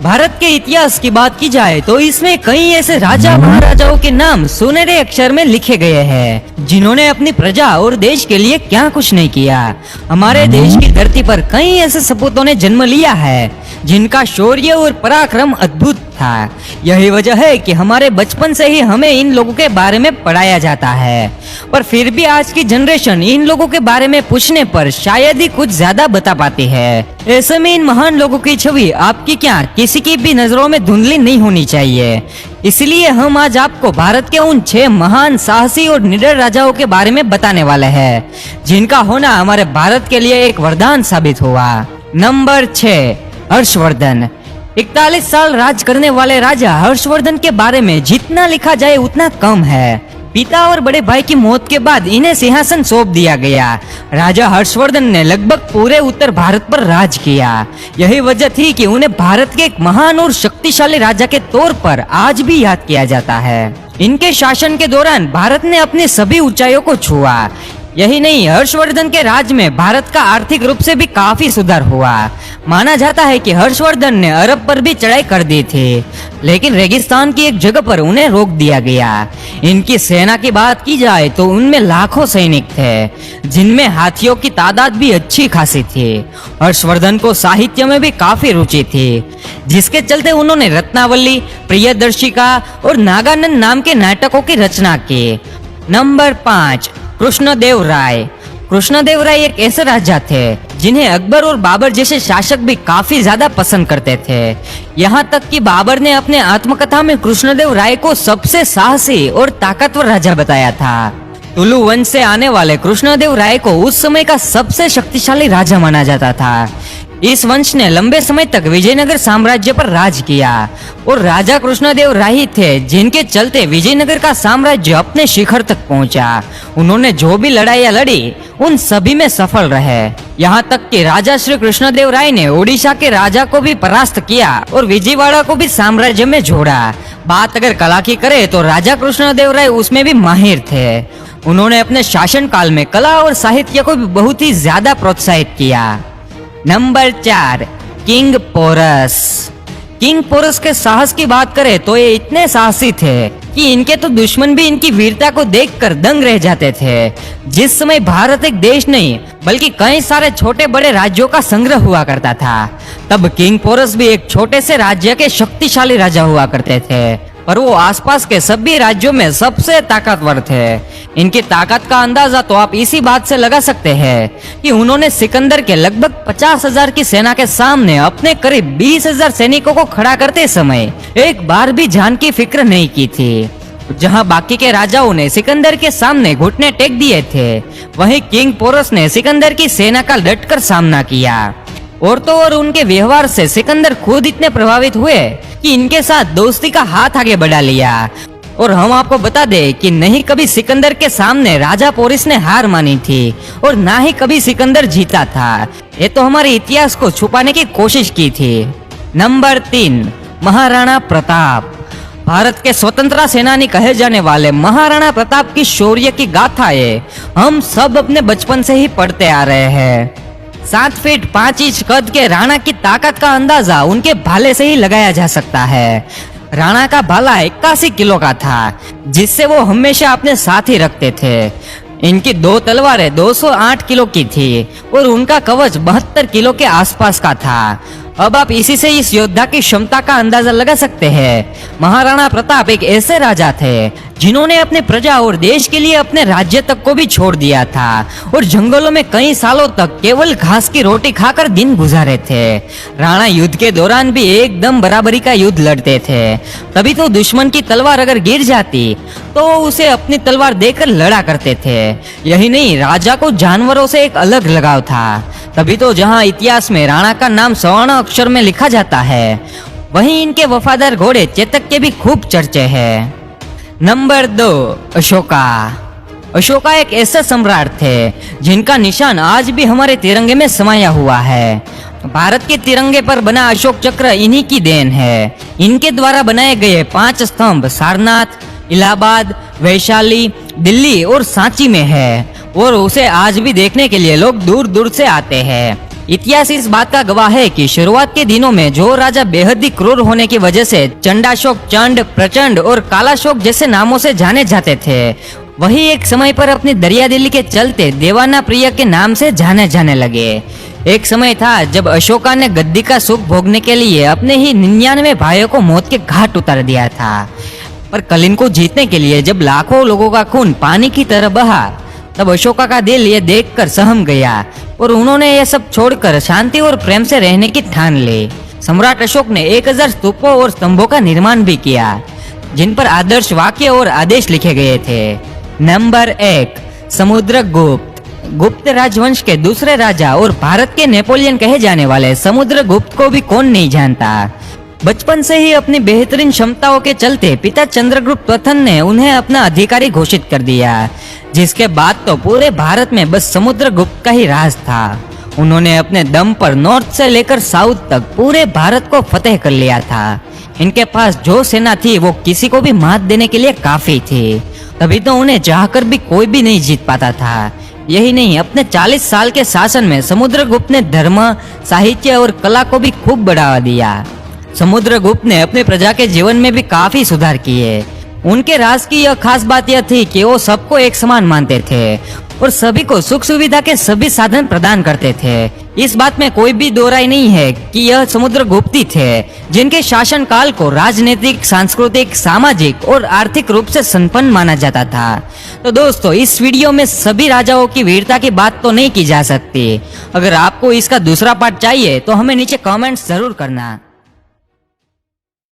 भारत के इतिहास की बात की जाए तो इसमें कई ऐसे राजा महाराजाओं के नाम सुनहरे अक्षर में लिखे गए हैं जिन्होंने अपनी प्रजा और देश के लिए क्या कुछ नहीं किया। हमारे देश की धरती पर कई ऐसे सपूतों ने जन्म लिया है जिनका शौर्य और पराक्रम अद्भुत था। यही वजह है कि हमारे बचपन से ही हमें इन लोगों के बारे में पढ़ाया जाता है, पर फिर भी आज की जनरेशन इन लोगों के बारे में पूछने पर शायद ही कुछ ज्यादा बता पाती है। ऐसे में इन महान लोगों की छवि आपकी क्या किसी की भी नजरों में धुंधली नहीं होनी चाहिए। इसलिए हम आज आपको भारत के उन 6 महान साहसी और निडर राजाओं के बारे में बताने वाले हैं जिनका होना हमारे भारत के लिए एक वरदान साबित हुआ। नंबर 6, हर्षवर्धन। 41 साल राज करने वाले राजा हर्षवर्धन के बारे में जितना लिखा जाए उतना कम है। पिता और बड़े भाई की मौत के बाद इन्हें सिंहासन सौंप दिया गया। राजा हर्षवर्धन ने लगभग पूरे उत्तर भारत पर राज किया। यही वजह थी कि उन्हें भारत के एक महान और शक्तिशाली राजा के तौर पर आज भी याद किया जाता है। इनके शासन के दौरान भारत ने अपनी सभी ऊंचाइयों को छुआ। यही नहीं, हर्षवर्धन के राज में भारत का आर्थिक रूप से भी काफी सुधार हुआ। माना जाता है कि हर्षवर्धन ने अरब पर भी चढ़ाई कर दी थी, लेकिन रेगिस्तान की एक जगह पर उन्हें रोक दिया गया। इनकी सेना की बात की जाए तो उनमें लाखों सैनिक थे, जिनमें हाथियों की तादाद भी अच्छी खासी थी। हर्षवर्धन को साहित्य में भी काफी रुचि थी, जिसके चलते उन्होंने रत्नावली, प्रियदर्शिका और नागानंद नाम के नाटकों की रचना की। नंबर 5, कृष्णदेव राय। कृष्णदेव राय एक ऐसे राजा थे जिन्हें अकबर और बाबर जैसे शासक भी काफी ज्यादा पसंद करते थे। यहाँ तक कि बाबर ने अपने आत्मकथा में कृष्णदेव राय को सबसे साहसी और ताकतवर राजा बताया था। तुलु वंश से आने वाले कृष्णदेव राय को उस समय का सबसे शक्तिशाली राजा माना जाता था। इस वंश ने लंबे समय तक विजयनगर साम्राज्य पर राज किया और राजा कृष्णदेव राय ही थे जिनके चलते विजयनगर का साम्राज्य अपने शिखर तक पहुंचा। उन्होंने जो भी लड़ाइयां लड़ी उन सभी में सफल रहे। यहाँ तक कि राजा श्री कृष्णदेव राय ने ओडिशा के राजा को भी परास्त किया और विजयवाड़ा को भी साम्राज्य में जोड़ा। बात अगर कला की करे तो राजा कृष्णदेव राय उसमें भी माहिर थे। उन्होंने अपने शासन काल में कला और साहित्य को भी बहुत ही ज्यादा प्रोत्साहित किया। Number 4, king Porus. King Porus के साहस की बात करें तो ये इतने साहसी थे कि इनके तो दुश्मन भी इनकी वीरता को देखकर दंग रह जाते थे। जिस समय भारत एक देश नहीं बल्कि कई सारे छोटे बड़े राज्यों का संग्रह हुआ करता था, तब किंग पोरस भी एक छोटे से राज्य के शक्तिशाली राजा हुआ करते थे, पर वो आसपास के सभी राज्यों में सबसे ताकतवर थे। इनकी ताकत का अंदाजा तो आप इसी बात से लगा सकते हैं कि उन्होंने सिकंदर के लगभग 50,000 की सेना के सामने अपने करीब 20,000 सैनिकों को खड़ा करते समय एक बार भी जान की फिक्र नहीं की थी। जहां बाकी के राजाओं ने सिकंदर के सामने घुटने टेक दिए थे, वहीं किंग पोरस ने सिकंदर की सेना का डटकर सामना किया। और तो और उनके व्यवहार से सिकंदर खुद इतने प्रभावित हुए कि इनके साथ दोस्ती का हाथ आगे बढ़ा लिया। और हम आपको बता दें कि नहीं कभी सिकंदर के सामने राजा पोरस ने हार मानी थी और ना ही कभी सिकंदर जीता था। ये तो हमारे इतिहास को छुपाने की कोशिश की थी। नंबर 3, महाराणा प्रताप। भारत के स्वतंत्रता सेनानी कहे जाने वाले महाराणा प्रताप की शौर्य की गाथाएं हम सब अपने बचपन से ही पढ़ते आ रहे हैं। 7 फीट 5 इंच कद के राणा की ताकत का अंदाजा उनके भाले से ही लगाया जा सकता है। राणा का भाला 81 किलो का था, जिससे वो हमेशा अपने साथ ही रखते थे। इनकी 2 तलवारें 208 किलो की थी और उनका कवच 72 किलो के आसपास का था। अब आप इसी से इस योद्धा की क्षमता का अंदाजा लगा सकते हैं। महाराणा प्रताप एक ऐसे राजा थे जिन्होंने अपने प्रजा और देश के लिए अपने राज्य तक को भी छोड़ दिया था और जंगलों में कई सालों तक केवल घास की रोटी खाकर दिन गुजारे थे। राणा युद्ध के दौरान भी एकदम बराबरी का युद्ध लड़ते थे। तभी तो दुश्मन की तलवार अगर गिर जाती तो उसे अपनी तलवार देकर लड़ा करते थे। यही नहीं, राजा को जानवरों से एक अलग लगाव था। तभी तो जहां इतिहास में राणा का नाम स्वर्ण अक्षर में लिखा जाता है, वहीं इनके वफादार घोड़े चेतक के भी खूब चर्चे हैं। नंबर 2, अशोका। अशोका एक ऐसे सम्राट थे जिनका निशान आज भी हमारे तिरंगे में समाया हुआ है। भारत के तिरंगे पर बना अशोक चक्र इन्हीं की देन है। इनके द्वारा बनाए गए 5 स्तंभ सारनाथ, इलाहाबाद, वैशाली, दिल्ली और सांची में है और उसे आज भी देखने के लिए लोग दूर दूर से आते हैं। इतिहास इस बात का गवाह है कि शुरुआत के दिनों में जो राजा बेहद ही क्रूर होने की वजह से चंडाशोक, चंड, प्रचंड और कालाशोक जैसे नामों से जाने जाते थे, वही एक समय पर अपनी दरियादिली के चलते देवाना प्रिय के नाम से जाने जाने लगे। एक समय था जब अशोका ने गद्दी का सुख भोगने के लिए अपने ही 99 भाइयों को मौत के घाट उतार दिया था। पर कलिंग को जीतने के लिए जब लाखों लोगों का खून पानी की तरह बहा, तब अशोका का दिल ये देखकर सहम गया और उन्होंने ये सब छोड़कर शांति और प्रेम से रहने की ठान ली। सम्राट अशोक ने 1000 स्तूपों और स्तंभों का निर्माण भी किया, जिन पर आदर्श वाक्य और आदेश लिखे गए थे। नंबर 1, समुद्रगुप्त। गुप्त राजवंश के दूसरे राजा और भारत के नेपोलियन कहे जाने वाले समुद्रगुप्त को भी कौन नहीं जानता। बचपन से ही अपनी बेहतरीन क्षमताओं के चलते पिता चंद्रगुप्त प्रथम ने उन्हें अपना अधिकारी घोषित कर दिया, जिसके बाद तो पूरे भारत में बस समुद्रगुप्त का ही राज था। उन्होंने अपने दम पर नॉर्थ से लेकर साउथ तक पूरे भारत को फतेह कर लिया था। इनके पास जो सेना थी वो किसी को भी मात देने के लिए काफी थी, तभी तो उन्हें चाहकर भी कोई भी नहीं जीत पाता था। यही नहीं, अपने 40 साल के शासन में समुद्रगुप्त ने धर्म, साहित्य और कला को भी खूब बढ़ावा दिया। समुद्रगुप्त ने अपनी प्रजा के जीवन में भी काफी सुधार किए। उनके राज की यह खास बात यह थी कि वो सबको एक समान मानते थे और सभी को सुख सुविधा के सभी साधन प्रदान करते थे। इस बात में कोई भी दो राय नहीं है कि यह समुद्रगुप्त ही थे जिनके शासन काल को राजनीतिक, सांस्कृतिक, सामाजिक और आर्थिक रूप से संपन्न माना जाता था। तो दोस्तों, इस वीडियो में सभी राजाओं की वीरता की बात तो नहीं की जा सकती। अगर आपको इसका दूसरा पार्ट चाहिए तो हमें नीचे कमेंट्स जरूर करना।